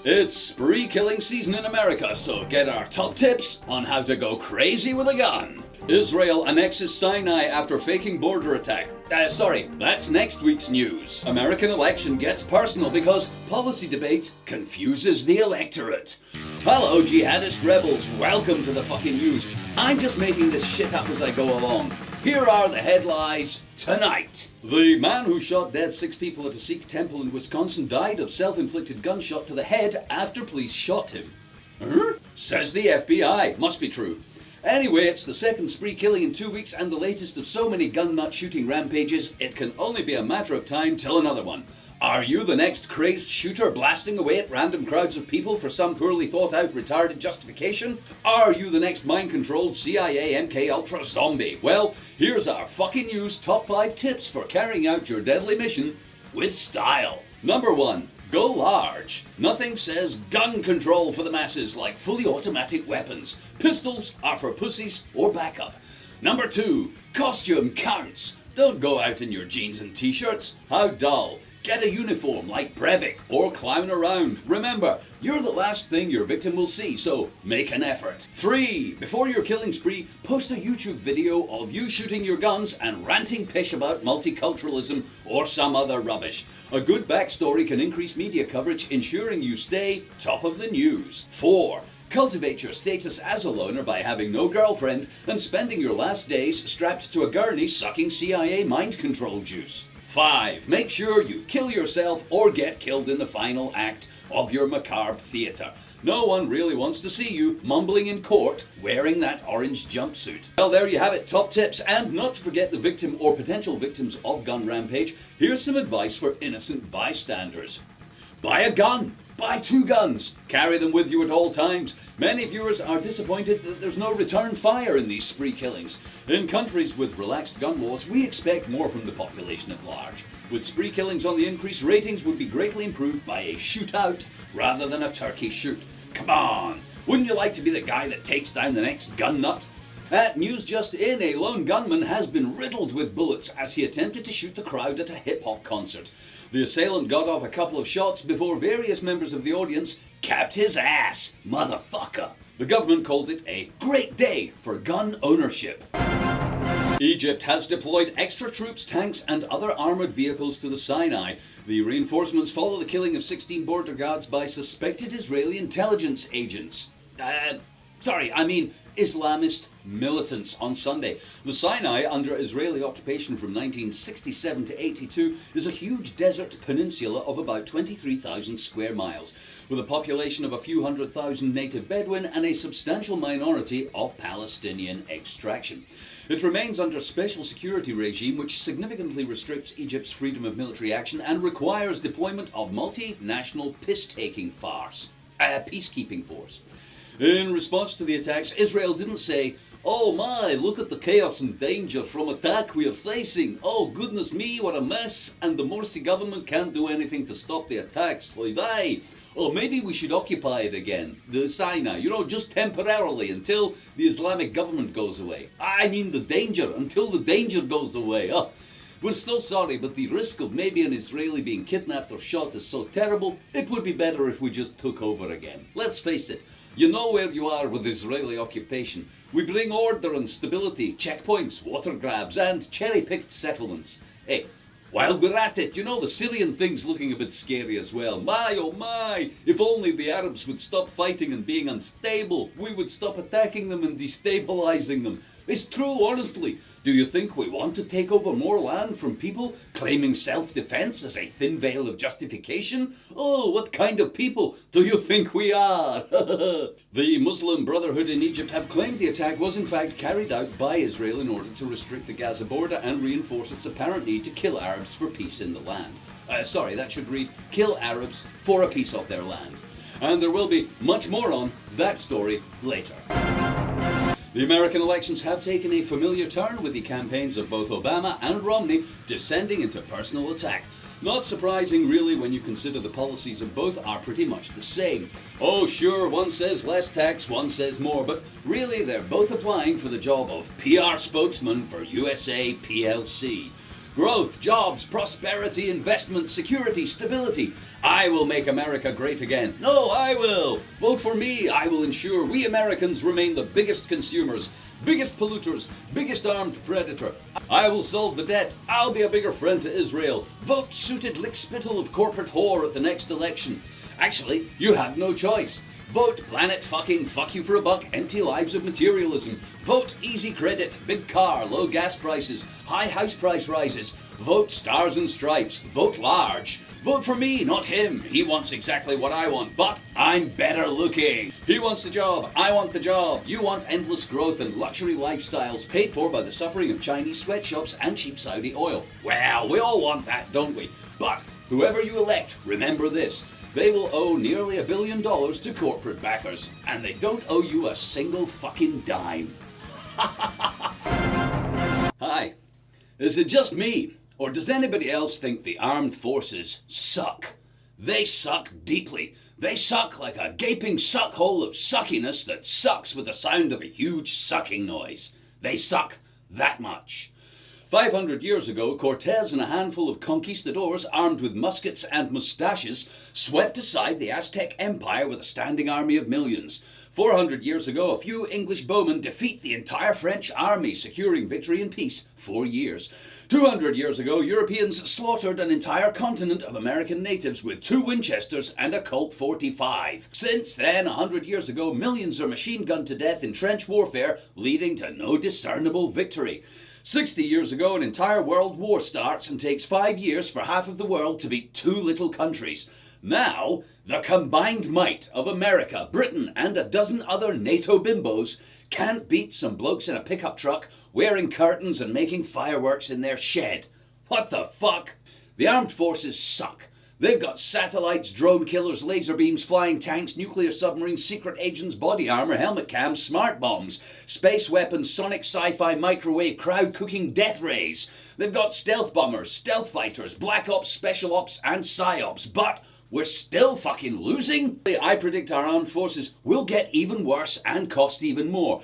It's spree killing season in America, so get our top tips on how to go crazy with a gun. Israel annexes Sinai after faking border attack. Sorry, that's next week's news. American election gets personal because policy debate confuses the electorate. Hello, jihadist rebels, welcome to the fucking news. I'm just making this shit up as I go along. Here are the headlines tonight. The man who shot dead 6 people at a Sikh temple in Wisconsin died of self-inflicted gunshot to the head after police shot him. Says the FBI. Must be true. Anyway, it's the second spree killing in 2 weeks and the latest of so many gun nut shooting rampages, it can only be a matter of time till another one. Are you the next crazed shooter blasting away at random crowds of people for some poorly thought out retarded justification? Are you the next mind controlled CIA MK Ultra zombie? Well, here's our fucking news top 5 tips for carrying out your deadly mission with style. Number 1. Go large. Nothing says gun control for the masses like fully automatic weapons. Pistols are for pussies or backup. Number 2. Costume counts. Don't go out in your jeans and t-shirts. How dull. Get a uniform like Breivik or clown around. Remember, you're the last thing your victim will see, so make an effort. 3. Before your killing spree, post a YouTube video of you shooting your guns and ranting pish about multiculturalism or some other rubbish. A good backstory can increase media coverage, ensuring you stay top of the news. 4. Cultivate your status as a loner by having no girlfriend and spending your last days strapped to a gurney sucking CIA mind control juice. 5. Make sure you kill yourself or get killed in the final act of your macabre theatre. No one really wants to see you mumbling in court wearing that orange jumpsuit. Well, there you have it, top tips, and not to forget the victim or potential victims of gun rampage, here's some advice for innocent bystanders. Buy a gun. Buy 2 guns. Carry them with you at all times. Many viewers are disappointed that there's no return fire in these spree killings. In countries with relaxed gun laws, we expect more from the population at large. With spree killings on the increase, ratings would be greatly improved by a shootout rather than a turkey shoot. Come on! Wouldn't you like to be the guy that takes down the next gun nut? News just in, a lone gunman has been riddled with bullets as he attempted to shoot the crowd at a hip-hop concert. The assailant got off a couple of shots before various members of the audience capped his ass. Motherfucker. The government called it a great day for gun ownership. Egypt has deployed extra troops, tanks and other armoured vehicles to the Sinai. The reinforcements follow the killing of 16 border guards by suspected Israeli intelligence agents. Islamist militants on Sunday. The Sinai, under Israeli occupation from 1967 to 82, is a huge desert peninsula of about 23,000 square miles, with a population of a few 100,000 native Bedouin and a substantial minority of Palestinian extraction. It remains under special security regime which significantly restricts Egypt's freedom of military action and requires deployment of multinational peacekeeping force. In response to the attacks, Israel didn't say, "Oh my, look at the chaos and danger from attack we are facing. Oh goodness me, what a mess, and the Morsi government can't do anything to stop the attacks. Oy vey. Or maybe we should occupy it again, the Sinai, just temporarily until the Islamic government goes away. I mean the danger, until the danger goes away. We're so sorry, but the risk of maybe an Israeli being kidnapped or shot is so terrible, it would be better if we just took over again. Let's face it. You know where you are with Israeli occupation. We bring order and stability, checkpoints, water grabs, and cherry-picked settlements. Hey, while we're at it, the Syrian thing's looking a bit scary as well. My, oh my, if only the Arabs would stop fighting and being unstable, we would stop attacking them and destabilizing them. It's true, honestly. Do you think we want to take over more land from people claiming self-defense as a thin veil of justification? Oh, what kind of people do you think we are? The Muslim Brotherhood in Egypt have claimed the attack was in fact carried out by Israel in order to restrict the Gaza border and reinforce its apparent need to kill Arabs for peace in the land. That should read, kill Arabs for a piece of their land. And there will be much more on that story later. The American elections have taken a familiar turn with the campaigns of both Obama and Romney descending into personal attack. Not surprising really when you consider the policies of both are pretty much the same. Oh sure, one says less tax, one says more, but really they're both applying for the job of PR spokesman for USA PLC. Growth, jobs, prosperity, investment, security, stability. I will make America great again. No, I will. Vote for me. I will ensure we Americans remain the biggest consumers, biggest polluters, biggest armed predator. I will solve the debt. I'll be a bigger friend to Israel. Vote suited lickspittle of corporate whore at the next election. Actually, you have no choice. Vote planet fucking fuck you for a buck, empty lives of materialism. Vote easy credit, big car, low gas prices, high house price rises. Vote stars and stripes. Vote large. Vote for me, not him. He wants exactly what I want, but I'm better looking. He wants the job. I want the job. You want endless growth and luxury lifestyles paid for by the suffering of Chinese sweatshops and cheap Saudi oil. Well, we all want that, don't we? But whoever you elect, remember this. They will owe nearly $1 billion to corporate backers, and they don't owe you a single fucking dime. Hi, is it just me, or does anybody else think the armed forces suck? They suck deeply. They suck like a gaping suck hole of suckiness that sucks with the sound of a huge sucking noise. They suck that much. 500 years ago, Cortez and a handful of conquistadors armed with muskets and mustaches swept aside the Aztec Empire with a standing army of millions. 400 years ago, a few English bowmen defeat the entire French army, securing victory and peace 4 years. 200 years ago, Europeans slaughtered an entire continent of American natives with 2 Winchesters and a Colt 45. Since then, 100 years ago, millions are machine gunned to death in trench warfare, leading to no discernible victory. 60 years ago, an entire world war starts and takes 5 years for half of the world to beat 2 little countries. Now, the combined might of America, Britain, and a dozen other NATO bimbos can't beat some blokes in a pickup truck wearing curtains and making fireworks in their shed. What the fuck? The armed forces suck. They've got satellites, drone killers, laser beams, flying tanks, nuclear submarines, secret agents, body armor, helmet cams, smart bombs, space weapons, sonic sci-fi, microwave, crowd-cooking death rays. They've got stealth bombers, stealth fighters, black ops, special ops, and psyops. But we're still fucking losing? I predict our armed forces will get even worse and cost even more.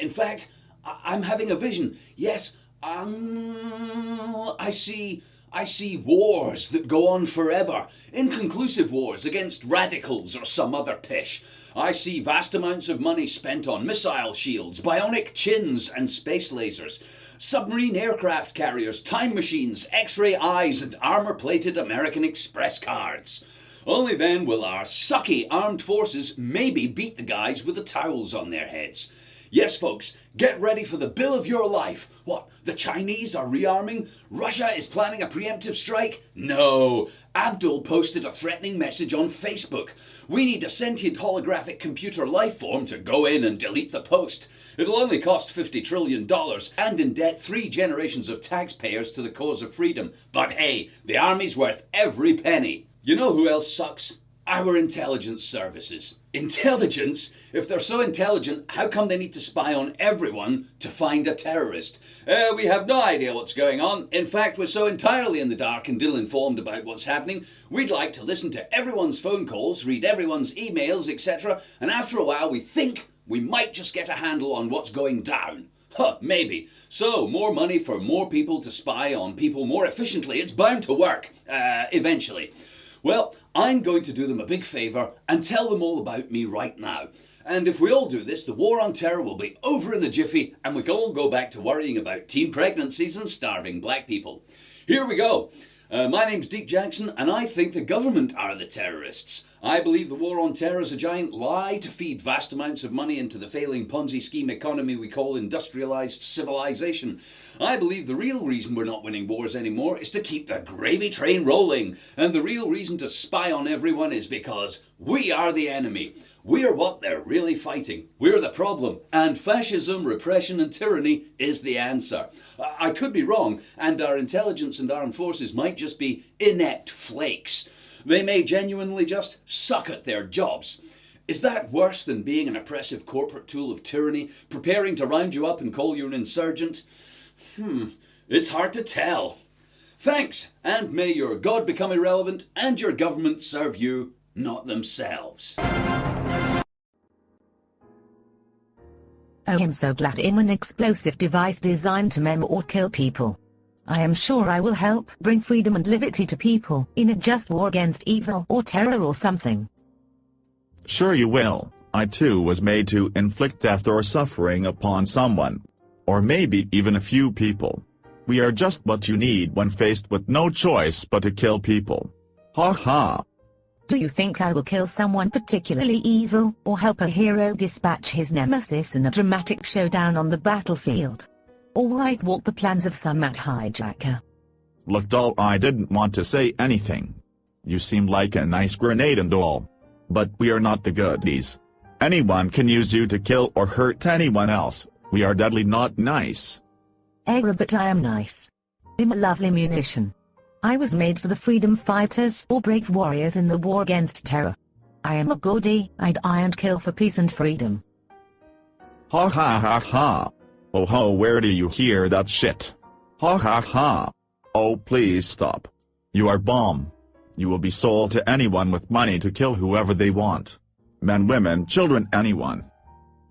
In fact, I'm having a vision. Yes, I see wars that go on forever, inconclusive wars against radicals or some other pish. I see vast amounts of money spent on missile shields, bionic chins and space lasers, submarine aircraft carriers, time machines, X-ray eyes and armor-plated American Express cards. Only then will our sucky armed forces maybe beat the guys with the towels on their heads. Yes, folks, get ready for the bill of your life. What, the Chinese are rearming? Russia is planning a preemptive strike? No. Abdul posted a threatening message on Facebook. We need a sentient holographic computer life form to go in and delete the post. It'll only cost $50 trillion and indebt 3 generations of taxpayers to the cause of freedom. But hey, the army's worth every penny. You know who else sucks? Our intelligence services. Intelligence? If they're so intelligent, how come they need to spy on everyone to find a terrorist? We have no idea what's going on. In fact, we're so entirely in the dark and ill-informed about what's happening, we'd like to listen to everyone's phone calls, read everyone's emails, etc. And after a while, we think we might just get a handle on what's going down. Huh, maybe. So, more money for more people to spy on people more efficiently. It's bound to work. Eventually. Well, I'm going to do them a big favour and tell them all about me right now. And if we all do this, the war on terror will be over in a jiffy and we can all go back to worrying about teen pregnancies and starving black people. Here we go. My name's Deke Jackson and I think the government are the terrorists. I believe the war on terror is a giant lie to feed vast amounts of money into the failing Ponzi scheme economy we call industrialized civilization. I believe the real reason we're not winning wars anymore is to keep the gravy train rolling. And the real reason to spy on everyone is because we are the enemy. We're what they're really fighting. We're the problem. And fascism, repression and tyranny is the answer. I could be wrong, and our intelligence and armed forces might just be inept flakes. They may genuinely just suck at their jobs. Is that worse than being an oppressive corporate tool of tyranny, preparing to round you up and call you an insurgent? It's hard to tell. Thanks, and may your God become irrelevant and your government serve you, not themselves. Oh, I'm so glad in an explosive device designed to maim or kill people. I am sure I will help bring freedom and liberty to people in a just war against evil or terror or something. Sure you will. I too was made to inflict death or suffering upon someone. Or maybe even a few people. We are just what you need when faced with no choice but to kill people. Ha ha. Do you think I will kill someone particularly evil, or help a hero dispatch his nemesis in a dramatic showdown on the battlefield? Or will I thwart the plans of some mad hijacker? Look doll, I didn't want to say anything. You seem like a nice grenade and all. But we are not the goodies. Anyone can use you to kill or hurt anyone else. We are deadly not nice. But I am nice. I'm a lovely munition. I was made for the freedom fighters or brave warriors in the war against terror. I am a goodie, I'd die and kill for peace and freedom. Ha ha ha ha. Oh ho, where do you hear that shit? Ha ha ha. Oh please stop. You are bomb. You will be sold to anyone with money to kill whoever they want. Men, women, children, anyone.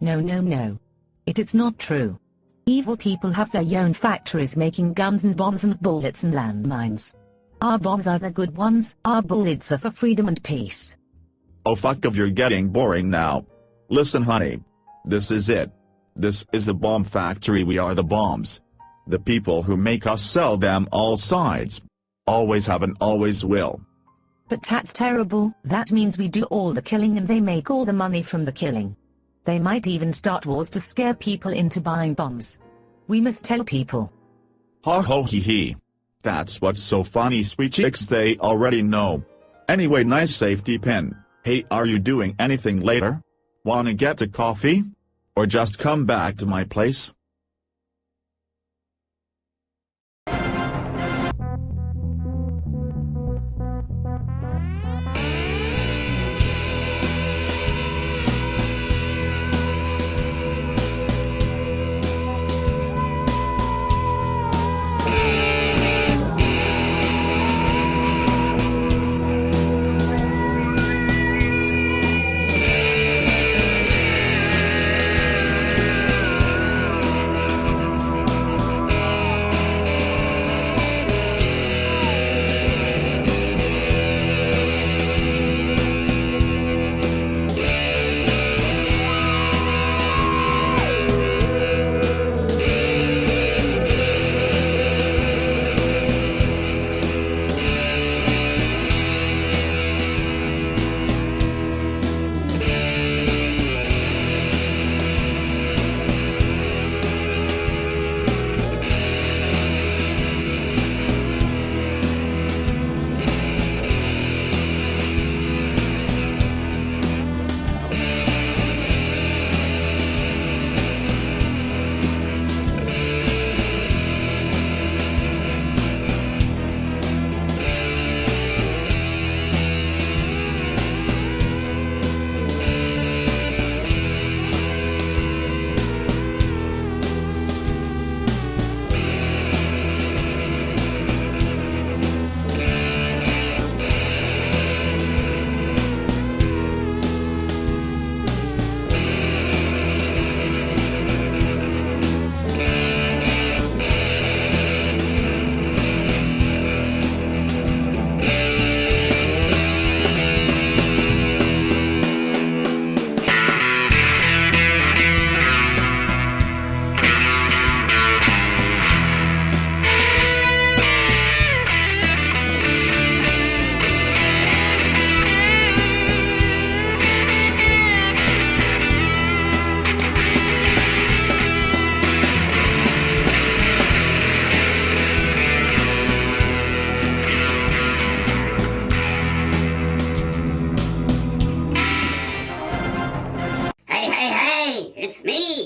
No. It is not true. Evil people have their own factories making guns and bombs and bullets and landmines. Our bombs are the good ones, our bullets are for freedom and peace. Oh fuck if you're getting boring now. Listen honey. This is it. This is the bomb factory, we are the bombs. The people who make us sell them all sides. Always have and always will. But that's terrible, that means we do all the killing and they make all the money from the killing. They might even start wars to scare people into buying bombs. We must tell people. Ha ho hee hee. That's what's so funny sweet chicks, they already know. Anyway, nice safety pin. Hey, are you doing anything later? Wanna get a coffee? Or just come back to my place?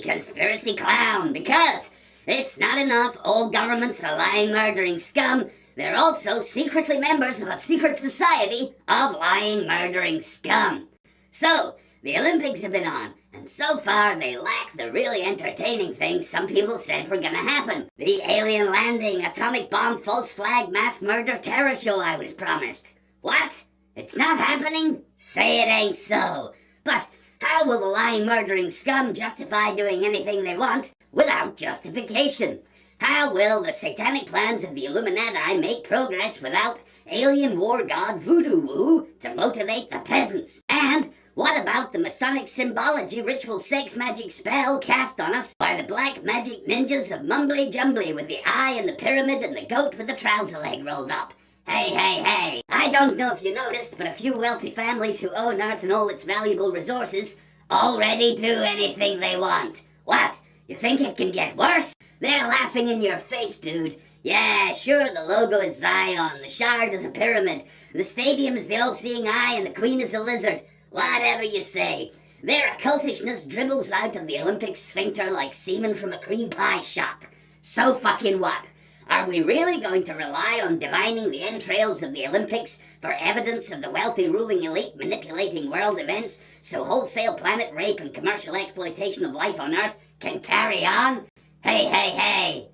Conspiracy clown, because it's not enough all governments are lying, murdering scum, they're also secretly members of a secret society of lying, murdering scum. So, the Olympics have been on, and so far they lack the really entertaining things some people said were gonna happen. The alien landing, atomic bomb, false flag, mass murder, terror show I was promised. What? It's not happening? Say it ain't so. But how will the lying, murdering scum justify doing anything they want without justification? How will the satanic plans of the Illuminati make progress without alien war god voodoo woo to motivate the peasants? And what about the Masonic symbology ritual sex magic spell cast on us by the black magic ninjas of Mumbly Jumbly with the eye and the pyramid and the goat with the trouser leg rolled up? Hey, hey, hey, I don't know if you noticed, but a few wealthy families who own Earth and all its valuable resources already do anything they want. What? You think it can get worse? They're laughing in your face, dude. Yeah, sure, the logo is Zion, the shard is a pyramid, the stadium is the all-seeing eye, and the queen is a lizard. Whatever you say. Their occultishness dribbles out of the Olympic sphincter like semen from a cream pie shot. So fucking what? Are we really going to rely on divining the entrails of the Olympics for evidence of the wealthy ruling elite manipulating world events so wholesale planet rape and commercial exploitation of life on Earth can carry on? Hey, hey, hey!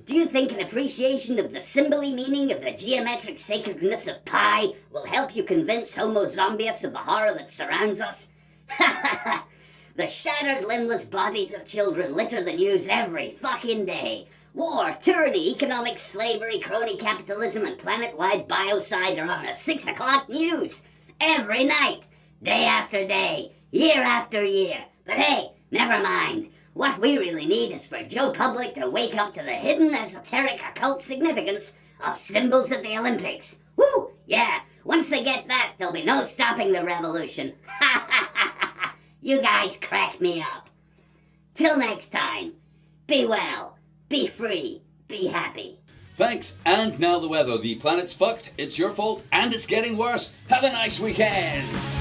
Do you think an appreciation of the symbol-y meaning of the geometric sacredness of pi will help you convince Homo zombius of the horror that surrounds us? The shattered, limbless bodies of children litter the news every fucking day. War, tyranny, economic slavery, crony capitalism, and planet-wide biocide are on a 6 o'clock news. Every night, day after day, year after year. But hey, never mind. What we really need is for Joe Public to wake up to the hidden esoteric occult significance of symbols of the Olympics. Woo! Yeah, once they get that, there'll be no stopping the revolution. Ha ha ha ha! You guys crack me up. Till next time, be well, be free, be happy. Thanks, and now the weather. The planet's fucked, it's your fault, and it's getting worse. Have a nice weekend!